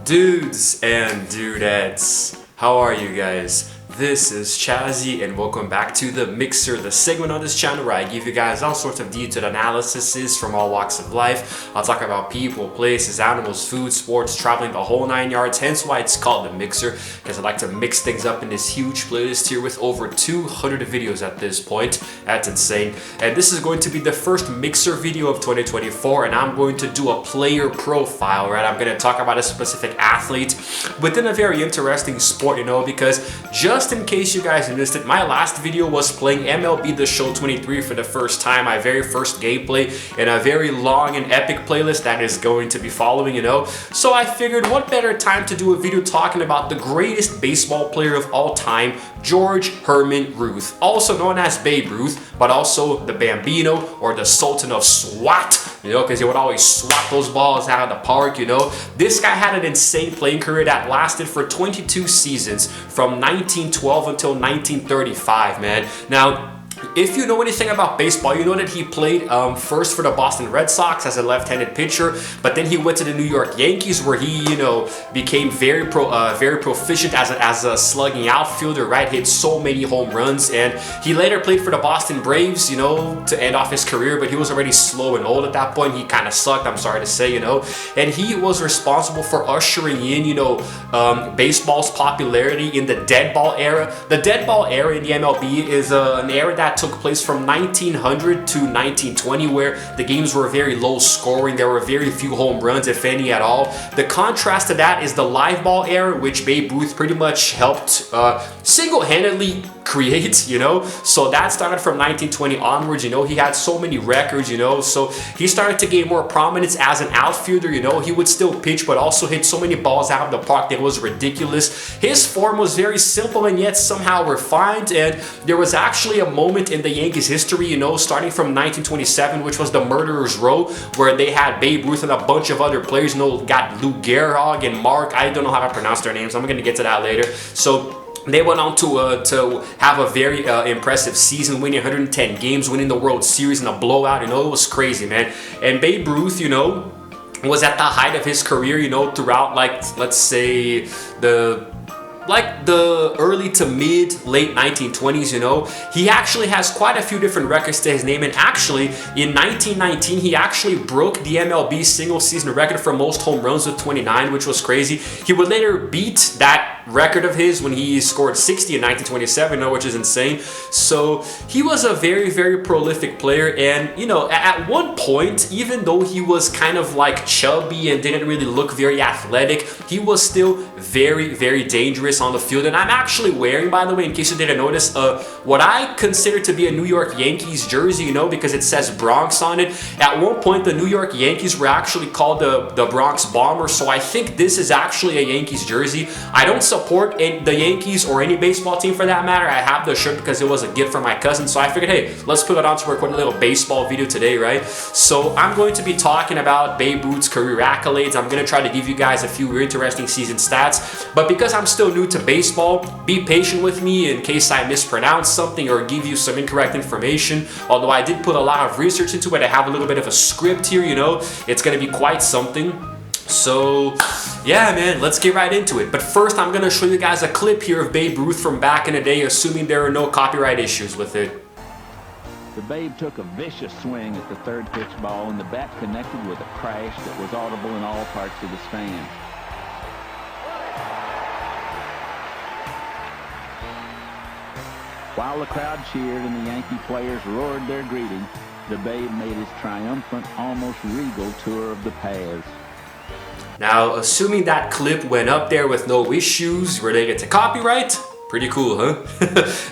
Dudes and dudettes, how are you guys? This is Chazzy and welcome back to The Mixer, the segment on this channel where I give you guys all sorts of detailed analyses from all walks of life. I'll talk about people, places, animals, food, sports, traveling, the whole 9 yards, hence why it's called The Mixer, because I like to mix things up in this huge playlist here with over 200 videos at this point. That's insane. And this is going to be the first Mixer video of 2024, and I'm going to do a player profile, right? I'm going to talk about a specific athlete within a very interesting sport, because just in case you guys missed it, my last video was playing MLB The Show 23 for the first time, my very first gameplay in a very long and epic playlist that is going to be following, So I figured what better time to do a video talking about the greatest baseball player of all time, George Herman Ruth, also known as Babe Ruth, but also the Bambino or the Sultan of SWAT, because he would always swat those balls out of the park, This guy had an insane playing career that lasted for 22 seasons from 1912 until 1935, man. Now, if you know anything about baseball, you know that he played first for the Boston Red Sox as a left-handed pitcher, but then he went to the New York Yankees where he, became very proficient as a slugging outfielder, right? Hit so many home runs, and he later played for the Boston Braves, to end off his career, but he was already slow and old at that point. He kind of sucked, I'm sorry to say, and he was responsible for ushering in, baseball's popularity in the dead ball era. The dead ball era in the MLB is an era that took place from 1900 to 1920, where the games were very low scoring. There were very few home runs, if any at all. The contrast to that is the live ball era, which Babe Ruth pretty much helped single-handedly create, So that started from 1920 onwards, He had so many records, So he started to gain more prominence as an outfielder, He would still pitch, but also hit so many balls out of the park that was ridiculous. His form was very simple and yet somehow refined, and there was actually a moment in the Yankees history, starting from 1927, which was the Murderers Row, where they had Babe Ruth and a bunch of other players, got Lou Gehrig and Mark, I don't know how to pronounce their names, I'm going to get to that later. So they went on to have a very impressive season, winning 110 games, winning the World Series in a blowout. It was crazy, man. And Babe Ruth, was at the height of his career, throughout, let's say, the early to late 1920s, He actually has quite a few different records to his name, and actually in 1919 he actually broke the MLB single season record for most home runs with 29, which was crazy. He would later beat that record of his when he scored 60 in 1927, which is insane. So he was a very, very prolific player, and at one point, even though he was kind of chubby and didn't really look very athletic, he was still very, very dangerous on the field. And I'm actually wearing, by the way, in case you didn't notice, what I consider to be a New York Yankees jersey, because it says Bronx on it. At one point, the New York Yankees were actually called the Bronx Bombers, so I think this is actually a Yankees jersey. I don't support the Yankees or any baseball team for that matter. I have the shirt because it was a gift from my cousin, so I figured, hey, let's put it on to record a little baseball video today, right? So I'm going to be talking about Babe Ruth's career accolades. I'm going to try to give you guys a few interesting season stats, but because I'm still new to baseball, be patient with me in case I mispronounce something or give you some incorrect information. Although I did put a lot of research into it, I have a little bit of a script here, It's going to be quite something. So yeah, man, let's get right into it. But first, I'm going to show you guys a clip here of Babe Ruth from back in the day, assuming there are no copyright issues with it. The Babe took a vicious swing at the third pitch ball, and the bat connected with a crash that was audible in all parts of the stand. While the crowd cheered and the Yankee players roared their greeting, the Babe made his triumphant, almost regal tour of the paths. Now, assuming that clip went up there with no issues related to copyright, pretty cool, huh?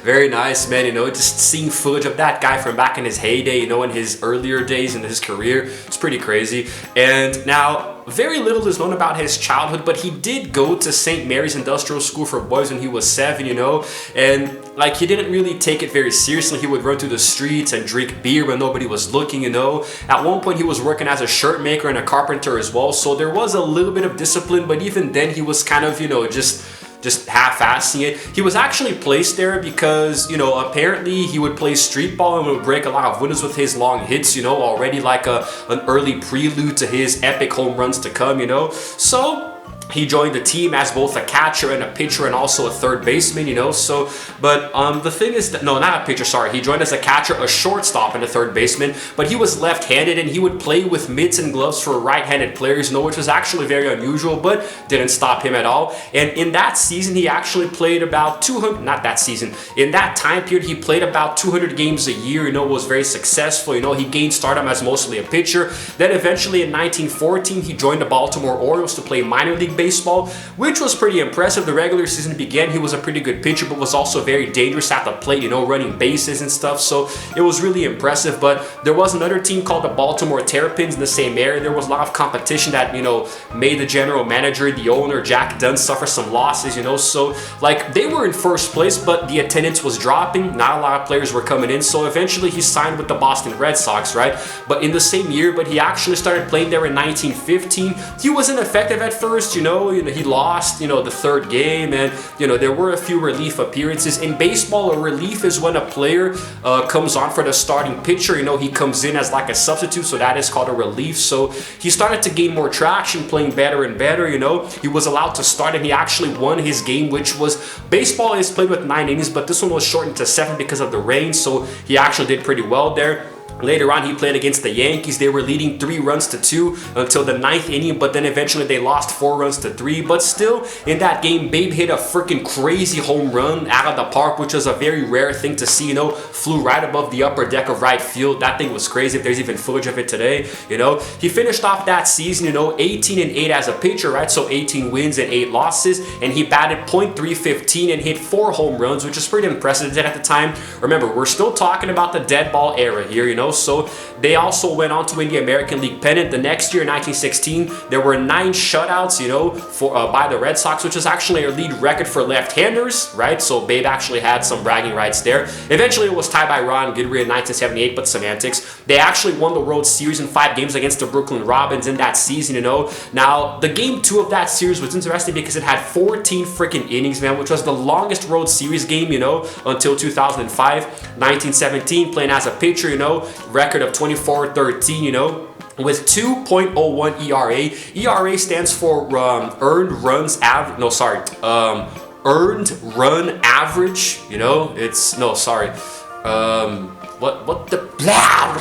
Very nice, man, just seeing footage of that guy from back in his heyday, in his earlier days in his career. It's pretty crazy. And now, very little is known about his childhood, but he did go to St. Mary's Industrial School for Boys when he was 7, and he didn't really take it very seriously. He would run through the streets and drink beer when nobody was looking, At one point, he was working as a shirt maker and a carpenter as well, so there was a little bit of discipline, but even then, he was kind of, just half-assing it. He was actually placed there because, apparently he would play street ball and would break a lot of windows with his long hits, already like an early prelude to his epic home runs to come, So He joined the team as both a catcher and a pitcher and also a third baseman, you know. So, but the thing is that, no, not a pitcher, sorry. He joined as a catcher, a shortstop, and a third baseman, but he was left-handed and he would play with mitts and gloves for right-handed players, you know, which was actually very unusual, but didn't stop him at all. And in that season, he actually played about 200, not that season, in that time period, he played about 200 games a year, you know, was very successful, you know. He gained stardom as mostly a pitcher. Then eventually in 1914, he joined the Baltimore Orioles to play minor league baseball, which was pretty impressive. The regular season began, he was a pretty good pitcher, but was also very dangerous at the plate, you know, running bases and stuff. So it was really impressive. But there was another team called the Baltimore Terrapins in the same area. There was a lot of competition that, you know, made the general manager, the owner, Jack Dunn, suffer some losses, you know. So like they were in first place, but the attendance was dropping. Not a lot of players were coming in. So eventually he signed with the Boston Red Sox, right? But in the same year, but he actually started playing there in 1915. He wasn't effective at first, you know, he lost, you know, the third game, and, you know, there were a few relief appearances. In baseball, a relief is when a player comes on for the starting pitcher, you know, he comes in as like a substitute, so that is called a relief. So he started to gain more traction, playing better and better, you know. He was allowed to start, and he actually won his game, which was, baseball is played with 9 innings, but this one was shortened to 7 because of the rain, so he actually did pretty well there. Later on, he played against the Yankees. They were leading 3-2 until the 9th inning, but then eventually they lost 4-3. But still, in that game, Babe hit a freaking crazy home run out of the park, which was a very rare thing to see, you know. Flew right above the upper deck of right field. That thing was crazy, if there's even footage of it today, you know. He finished off that season, you know, 18-8 as a pitcher, right? So 18 wins and 8 losses, and he batted .315 and hit 4 home runs, which is pretty impressive at the time. Remember, we're still talking about the dead ball era here, you know. So they also went on to win the American League pennant. The next year, 1916, there were 9 shutouts, you know, for by the Red Sox, which is actually a lead record for left-handers, right? So Babe actually had some bragging rights there. Eventually, it was tied by Ron Guidry in 1978, but semantics. They actually won the World Series in 5 games against the Brooklyn Robins in that season, you know. Now, the game 2 of that series was interesting because it had 14 freaking innings, man, which was the longest World Series game, you know, until 2005. 1917, playing as a pitcher, you know, record of 24-13, you know, with 2.01 ERA. ERA stands for earned runs average. No, sorry, earned run average. You know, it's no, sorry. What the blah?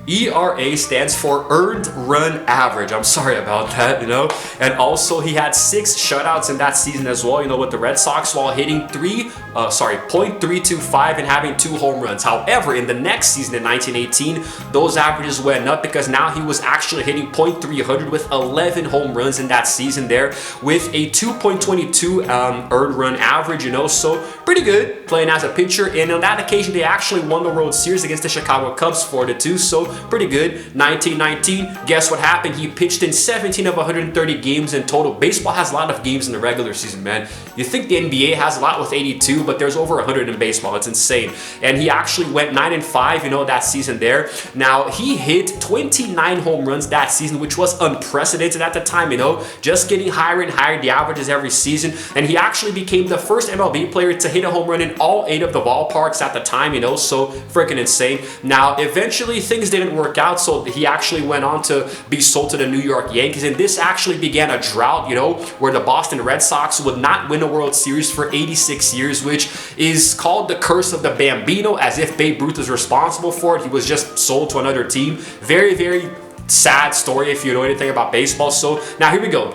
ERA stands for earned run average. I'm sorry about that, you know. And also he had 6 shutouts in that season as well, you know, with the Red Sox, while hitting .325 and having 2 home runs. However, in the next season in 1918, those averages went up because now he was actually hitting .300 with 11 home runs in that season there, with a 2.22 earned run average, you know. So pretty good playing as a pitcher. And on that occasion, they actually won the World Series against the Chicago Cubs 4-2. So pretty good. 1919, guess what happened? He pitched in 17 of 130 games in total. Baseball has a lot of games in the regular season, man. You think the NBA has a lot with 82, but there's over 100 in baseball. It's insane. And he actually went 9-5, you know, that season there. Now, he hit 29 home runs that season, which was unprecedented at the time, you know, just getting higher and higher the averages every season. And he actually became the first MLB player to hit a home run in all 8 of the ballparks at the time, you know, so freaking insane. Now, eventually things didn't work out, so he actually went on to be sold to the New York Yankees, and this actually began a drought, you know, where the Boston Red Sox would not win a World Series for 86 years, which is called the curse of the Bambino, as if Babe Ruth is responsible for it. He was just sold to another team. Very, very sad story if you know anything about baseball. So now here we go.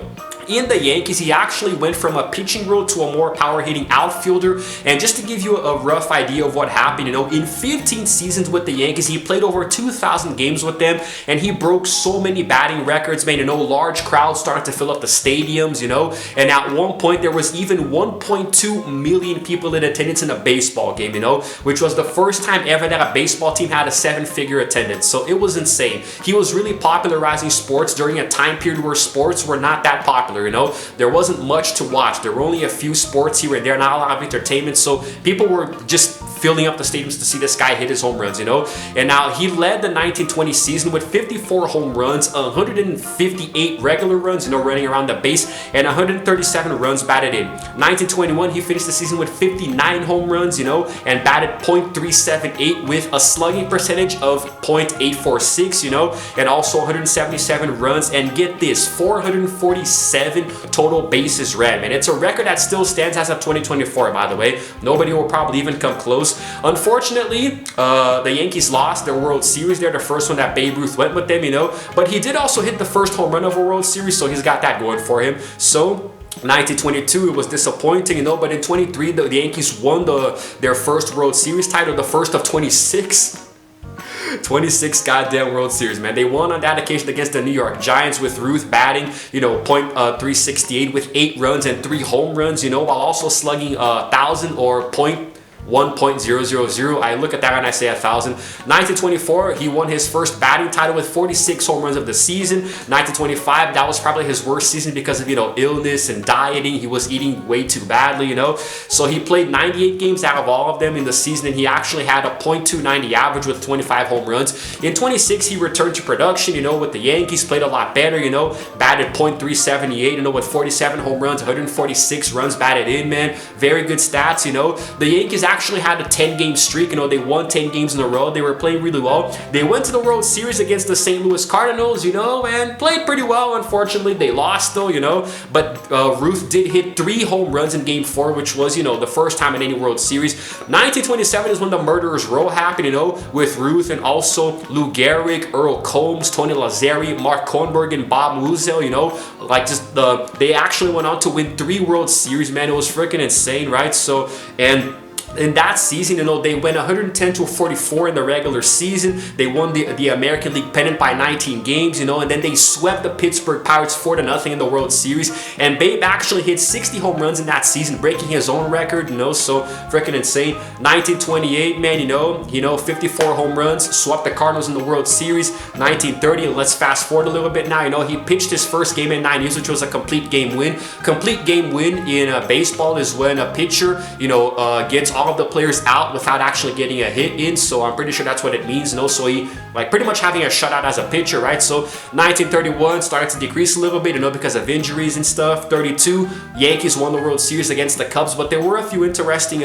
In the Yankees, he actually went from a pitching role to a more power-hitting outfielder. And just to give you a rough idea of what happened, you know, in 15 seasons with the Yankees, he played over 2,000 games with them, and he broke so many batting records, man. You know, large crowds started to fill up the stadiums, you know, and at one point there was even 1.2 million people in attendance in a baseball game, you know, which was the first time ever that a baseball team had a 7-figure attendance. So it was insane. He was really popularizing sports during a time period where sports were not that popular. You know, there wasn't much to watch. There were only a few sports here and there, not a lot of entertainment. So people were just filling up the stadiums to see this guy hit his home runs, you know. And now he led the 1920 season with 54 home runs, 158 regular runs, you know, running around the base, and 137 runs batted in. 1921, he finished the season with 59 home runs, you know, and batted .378 with a slugging percentage of .846, you know, and also 177 runs, and get this, 447 total bases ran, man. It's a record that still stands as of 2024, by the way. Nobody will probably even come close. Unfortunately, the Yankees lost their World Series. They're the first one that Babe Ruth went with them, you know, but he did also hit the first home run of a World Series, so he's got that going for him. So 1922, it was disappointing, you know, but in 23, the Yankees won their first World Series title, the first of 26. 26 goddamn World Series, man. They won on that occasion against the New York Giants with Ruth batting, you know, .368 with 8 runs and 3 home runs, you know, while also slugging 1,000 or .1.000. I look at that and I say 1,000. 1924, he won his first batting title with 46 home runs of the season. 1925, that was probably his worst season because of, you know, illness and dieting. He was eating way too badly, you know. So he played 98 games out of all of them in the season, and he actually had a .290 average with 25 home runs. In 26, he returned to production, you know, with the Yankees, played a lot better, you know, batted .378, you know, with 47 home runs, 146 runs batted in, man. Very good stats, you know. The Yankees actually had a 10-game streak, you know, they won 10 games in a row. They were playing really well. They went to the World Series against the St. Louis Cardinals, you know, and played pretty well. Unfortunately, they lost though, you know, but Ruth did hit 3 home runs in Game 4, which was, you know, the first time in any World Series. 1927 is when the Murderers Row happened, you know, with Ruth and also Lou Gehrig, Earl Combs, Tony Lazzeri, Mark Kornberg, and Bob Musial, you know, like just they actually went on to win 3 World Series, man. It was freaking insane, right? So, and in that season, you know, they went 110-44 in the regular season. They won the American League pennant by 19 games, you know, and then they swept the Pittsburgh Pirates 4-0 in the World Series. And Babe actually hit 60 home runs in that season, breaking his own record, you know, so freaking insane. 1928, man, you know, 54 home runs, swept the Cardinals in the World Series. 1930, let's fast forward a little bit now, you know, he pitched his first game in 9 years, which was a complete game win. Complete game win in baseball is when a pitcher, you know, gets all of the players out without actually getting a hit in, so I'm pretty sure that's what it means, you know, so he like pretty much having a shutout as a pitcher, right? So 1931 started to decrease a little bit, you know, because of injuries and stuff. 32, Yankees won the World Series against the Cubs, but there were a few interesting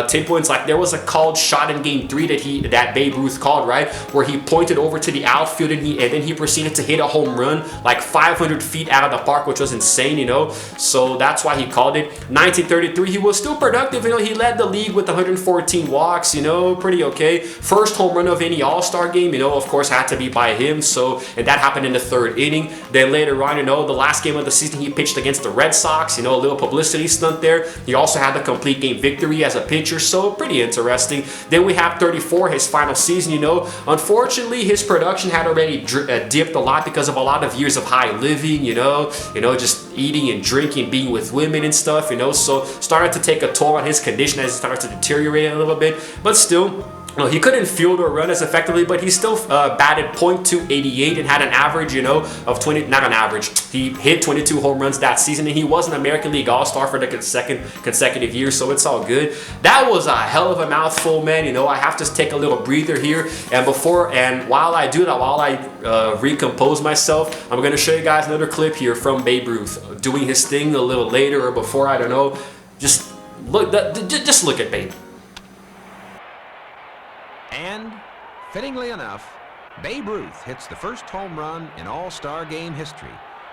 tip points. Like there was a called shot in Game 3 that Babe Ruth called, right, where he pointed over to the outfield and then he proceeded to hit a home run like 500 feet out of the park, which was insane, you know, so that's why he called it. 1933, he was still productive, you know, he led the league with 114 walks, you know, pretty okay. First home run of any All-Star game, you know, of course had to be by him, so, and that happened in the 3rd inning. Then later on, you know, the last game of the season he pitched against the Red Sox, you know, a little publicity stunt there. He also had the complete game victory as a pitcher, so pretty interesting. Then we have 34, his final season, you know. Unfortunately, his production had already dipped a lot because of a lot of years of high living, you know, just eating and drinking, being with women and stuff, you know, so started to take a toll on his condition as he started to deteriorate a little bit, but still, you know, he couldn't field or run as effectively, but he still batted .288 and had an average, you know, of 20, not an average, he hit 22 home runs that season, and he was an American League All-Star for the second consecutive year, so it's all good. That was a hell of a mouthful, man, you know. I have to take a little breather here, and while I do that, while I recompose myself, I'm going to show you guys another clip here from Babe Ruth doing his thing a little later or before, I don't know. Just look at Babe. And, fittingly enough, Babe Ruth hits the first home run in All-Star Game history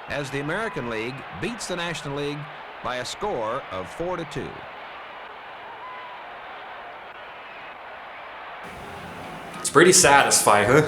as the American League beats the National League by a score of 4-2. It's pretty satisfying, huh?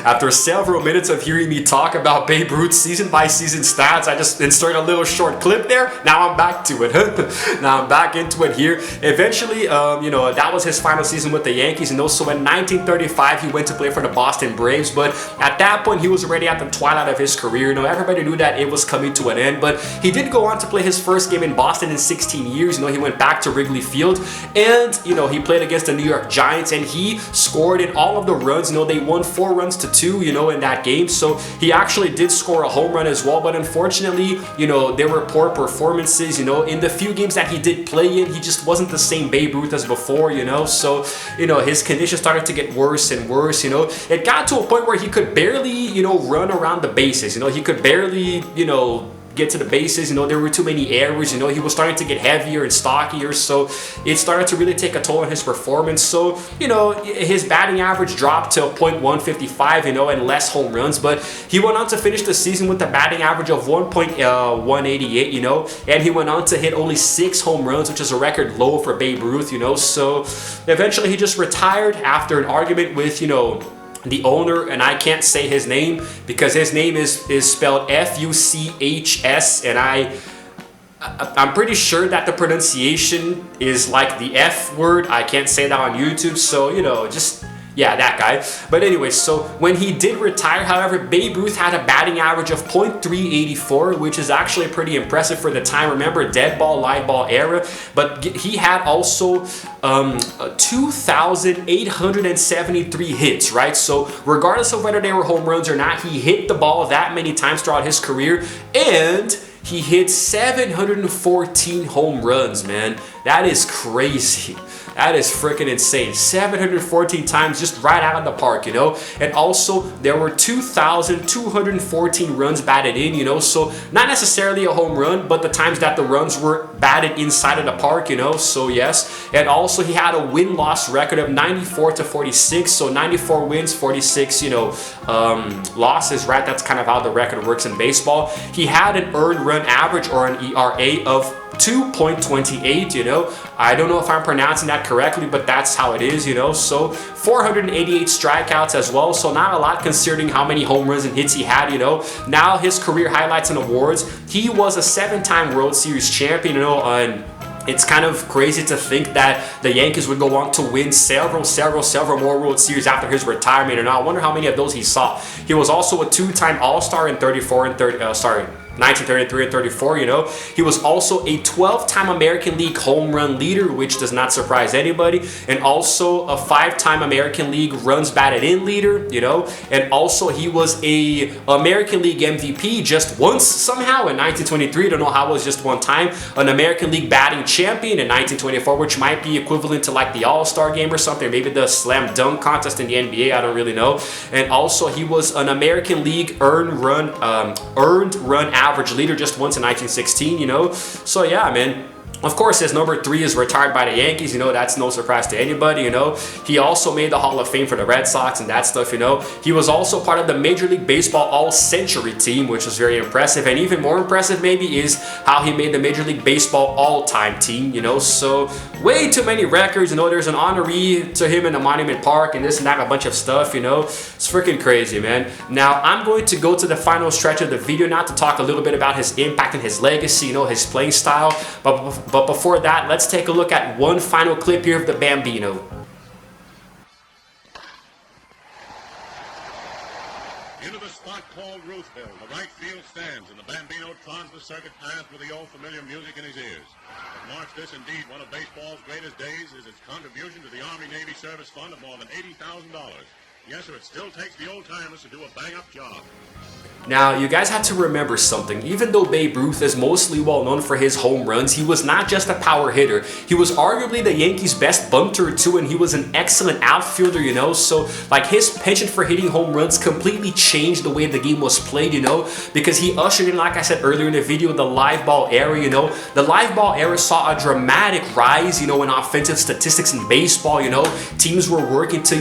After several minutes of hearing me talk about Babe Ruth's season-by-season stats, I just inserted a little short clip there. Now I'm back to it, huh? Now I'm back into it here. Eventually, you know, that was his final season with the Yankees, and also in 1935, he went to play for the Boston Braves, but at that point, he was already at the twilight of his career. You know, everybody knew that it was coming to an end, but he did go on to play his first game in Boston in 16 years. You know, he went back to Wrigley Field, and, you know, he played against the New York Giants, and he scored in all of of the runs. You know, they won 4-2, you know, in that game. So he actually did score a home run as well. But unfortunately, you know, there were poor performances. You know, in the few games that he did play in, he just wasn't the same Babe Ruth as before, you know. So, you know, his condition started to get worse and worse, you know. It got to a point where he could barely, you know, run around the bases. You know, he could barely, you know, get to the bases. You know, there were too many errors. You know, he was starting to get heavier and stockier, so it started to really take a toll on his performance. So, you know, his batting average dropped to .155, you know, and less home runs, but he went on to finish the season with a batting average of 1.188, you know, and he went on to hit only 6 home runs, which is a record low for Babe Ruth, you know. So eventually he just retired after an argument with, you know, the owner, and I can't say his name because his name is spelled Fuchs, and I'm pretty sure that the pronunciation is like the F word. I can't say that on YouTube, so, you know, just, yeah, that guy. But anyway, so when he did retire, however, Babe Ruth had a batting average of .384, which is actually pretty impressive for the time. Remember, dead ball, live ball era. But he had also 2,873 hits, right? So regardless of whether they were home runs or not, he hit the ball that many times throughout his career, and he hit 714 home runs, man. That is crazy. That is freaking insane. 714 times just right out of the park, you know? And also, there were 2,214 runs batted in, you know? So, not necessarily a home run, but the times that the runs were batted inside of the park, you know? So, yes. And also, he had a win-loss record of 94-46. So, 94 wins, 46, you know, losses, right? That's kind of how the record works in baseball. He had an earned run average, or an ERA, of 2.28, you know. I don't know if I'm pronouncing that correctly, but that's how it is, you know. So 488 strikeouts as well, so not a lot considering how many home runs and hits he had, you know. Now his career highlights and awards: he was a 7-time World Series champion, you know, and it's kind of crazy to think that the Yankees would go on to win several more World Series after his retirement, and I wonder how many of those he saw. He was also a 2-time All-Star in 1933 and 34, you know. He was also a 12-time American League home run leader, which does not surprise anybody, and also a 5-time American League runs batted in leader, you know, and also he was a American League MVP just once somehow in 1923. I don't know how it was just one time. An American League batting champion in 1924, which might be equivalent to like the All-Star game or something, maybe the slam dunk contest in the NBA, I don't really know. And also he was an American League earned run average leader just once in 1916, you know. So yeah, man. Of course, his number 3 is retired by the Yankees, you know, that's no surprise to anybody, you know. He also made the Hall of Fame for the Red Sox and that stuff, you know. He was also part of the Major League Baseball All-Century team, which was very impressive. And even more impressive maybe is how he made the Major League Baseball All-Time team, you know. So way too many records, you know. There's an honoree to him in the Monument Park and this and that, a bunch of stuff, you know. It's freaking crazy, man. Now, I'm going to go to the final stretch of the video now to talk a little bit about his impact and his legacy, you know, his playing style. But before that, let's take a look at one final clip here of the Bambino. Into the spot called Ruthville, the right field stands, and the Bambino trons the circuit path with the old familiar music in his ears. But marks this indeed one of baseball's greatest days is its contribution to the Army-Navy Service Fund of more than $80,000. Yes, sir, it still takes the old-timers to do a bang-up job. Now, you guys have to remember something. Even though Babe Ruth is mostly well known for his home runs, he was not just a power hitter. He was arguably the Yankees' best bunter too, and he was an excellent outfielder, you know. So, like, his penchant for hitting home runs completely changed the way the game was played, you know, because he ushered in, like I said earlier in the video, the live ball era, you know. The live ball era saw a dramatic rise, you know, in offensive statistics in baseball, you know. Teams were working to,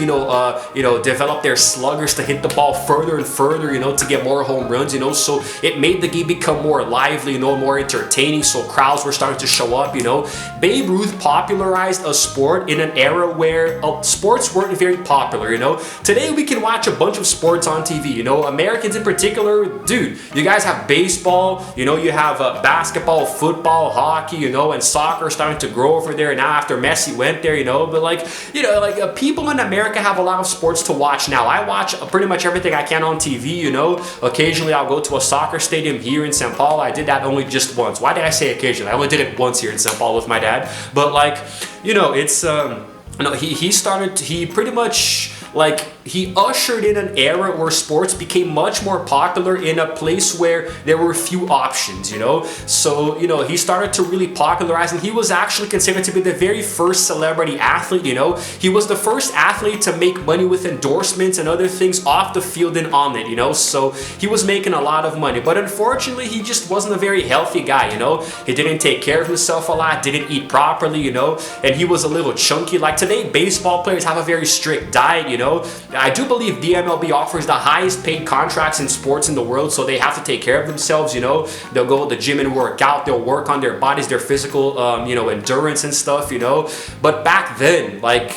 develop their sluggers to hit the ball further and further, you know, to get more home runs, you know. So it made the game become more lively, you know, more entertaining, so crowds were starting to show up, you know. Babe Ruth popularized a sport in an era where sports weren't very popular, you know. Today we can watch a bunch of sports on TV, you know. Americans in particular, dude, you guys have baseball, you know, you have basketball, football, hockey, you know, and soccer starting to grow over there now after Messi went there, you know. But like, you know, like people in America have a lot of sports to watch now. I watch pretty much everything I can on TV, you know. Occasionally I'll go to a soccer stadium here in St. Paul. I did that only just once. Why did I say occasionally? I only did it once here in St. Paul with my dad. But like, you know, it's he pretty much like, he ushered in an era where sports became much more popular in a place where there were few options, you know? So, you know, he started to really popularize, and he was actually considered to be the very first celebrity athlete, you know? He was the first athlete to make money with endorsements and other things off the field and on it, you know? So he was making a lot of money, but unfortunately, he just wasn't a very healthy guy, you know? He didn't take care of himself a lot, didn't eat properly, you know? And he was a little chunky. Like today, baseball players have a very strict diet, you know? I do believe the MLB offers the highest paid contracts in sports in the world, so they have to take care of themselves, you know? They'll go to the gym and work out, they'll work on their bodies, their physical, you know, endurance and stuff, you know? But back then, like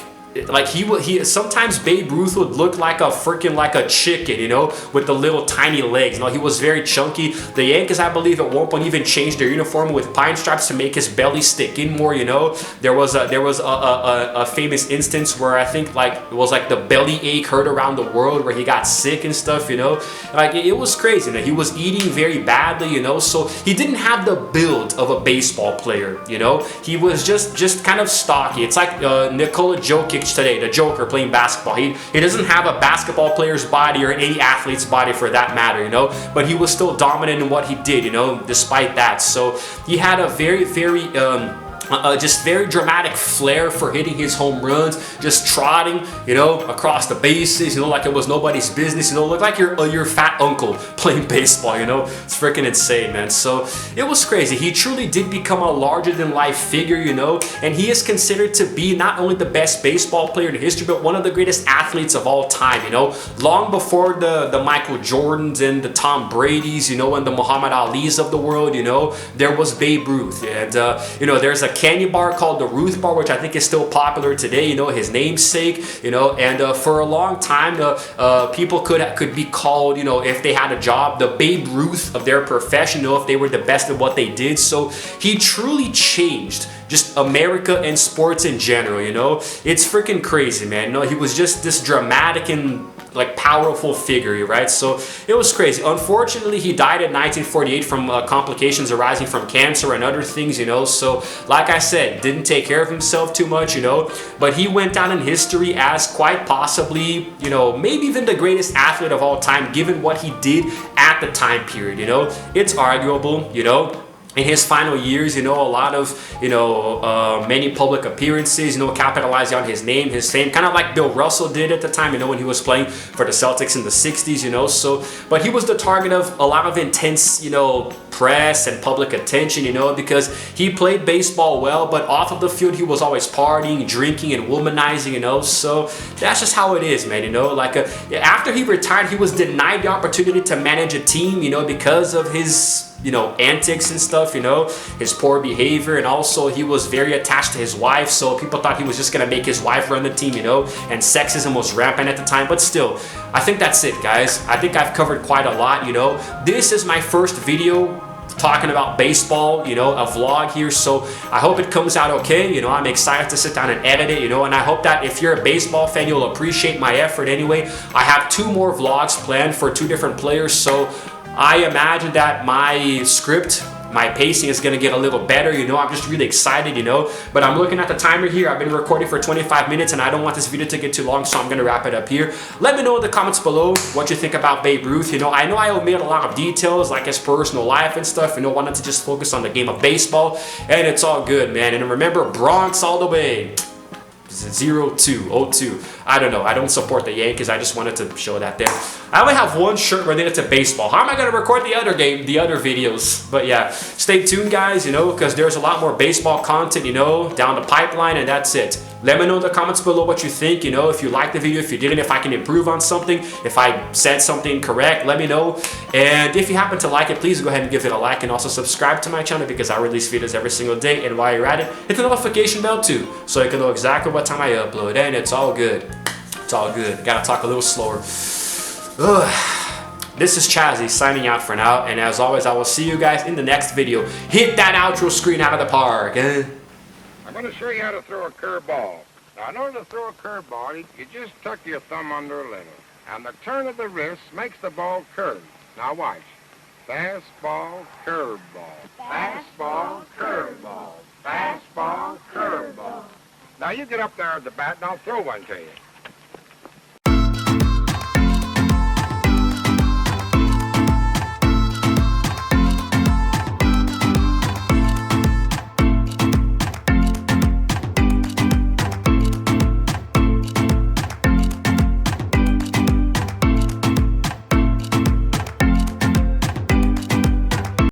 he sometimes Babe Ruth would look like a freaking like a chicken, you know, with the little tiny legs. You know, he was very chunky. The Yankees, I believe, at one point even changed their uniform with pine stripes to make his belly stick in more, you know. There was a famous instance where I think like it was like the belly ache heard around the world where he got sick and stuff, you know. Like it was crazy. You know? He was eating very badly, you know, so he didn't have the build of a baseball player, you know. He was just kind of stocky. It's like Nikola Jokic today, the Joker playing basketball. He doesn't have a basketball player's body or any athlete's body for that matter, you know, but he was still dominant in what he did, you know, despite that. So he had a very just very dramatic flair for hitting his home runs, just trotting, you know, across the bases, you know, like it was nobody's business, you know, look like your fat uncle playing baseball, you know. It's freaking insane, man. So it was crazy. He truly did become a larger than life figure, you know, and he is considered to be not only the best baseball player in history, but one of the greatest athletes of all time, you know. Long before the Michael Jordans and the Tom Bradys, you know, and the Muhammad Alis of the world, you know, there was Babe Ruth. And you know, there's a candy bar called the Ruth bar, which I think is still popular today, you know, his namesake, you know. And for a long time, people could be called, you know, if they had a job, the Babe Ruth of their profession, you know, if they were the best at what they did. So he truly changed just America and sports in general, you know. It's freaking crazy, man. You know, he was just this dramatic and like powerful figure, right? So it was crazy. Unfortunately, he died in 1948 from complications arising from cancer and other things, you know. So like I said, didn't take care of himself too much, you know, but he went down in history as quite possibly, you know, maybe even the greatest athlete of all time, given what he did at the time period, you know. It's arguable, you know. In his final years, you know, a lot of, you know, many public appearances, you know, capitalizing on his name, his fame, kind of like Bill Russell did at the time, you know, when he was playing for the Celtics in the 60s, you know. So, but he was the target of a lot of intense, you know, press and public attention, you know, because he played baseball well, but off of the field, he was always partying, drinking, and womanizing, you know. So that's just how it is, man, you know. Like after he retired, he was denied the opportunity to manage a team, you know, because of his, you know, antics and stuff, you know, his poor behavior. And also he was very attached to his wife, so people thought he was just gonna make his wife run the team, you know, and sexism was rampant at the time. But still, I think that's it, guys. I think I've covered quite a lot, you know. This is my first video talking about baseball, you know, a vlog here, so I hope it comes out okay. You know, I'm excited to sit down and edit it, you know, and I hope that if you're a baseball fan, you'll appreciate my effort anyway. I have 2 more vlogs planned for 2 different players, so I imagine that my script, my pacing is gonna get a little better, you know. I'm just really excited, you know. But I'm looking at the timer here. I've been recording for 25 minutes and I don't want this video to get too long, so I'm gonna wrap it up here. Let me know in the comments below what you think about Babe Ruth. You know I omitted a lot of details like his personal life and stuff, you know, wanted to just focus on the game of baseball, and it's all good, man. And remember, Bronx all the way. 02. I don't know. I don't support the Yankees. I just wanted to show that there. I only have 1 shirt related to baseball. How am I going to record the other videos? But yeah, stay tuned, guys, you know, because there's a lot more baseball content, you know, down the pipeline, and that's it. Let me know in the comments below what you think, you know, if you liked the video, if you didn't, if I can improve on something, if I said something correct, let me know. And if you happen to like it, please go ahead and give it a like, and also subscribe to my channel because I release videos every single day. And while you're at it, hit the notification bell too, so you can know exactly what time I upload. And it's all good. It's all good. Gotta talk a little slower. This is Chazzy signing out for now, and as always, I will see you guys in the next video. Hit that outro screen out of the park. I'm going to show you how to throw a curveball. Now, in order to throw a curveball, you just tuck your thumb under a little, and the turn of the wrist makes the ball curve. Now watch. Fastball, curveball. Fastball, curveball. Fastball, curveball. Now you get up there at the bat, and I'll throw one to you.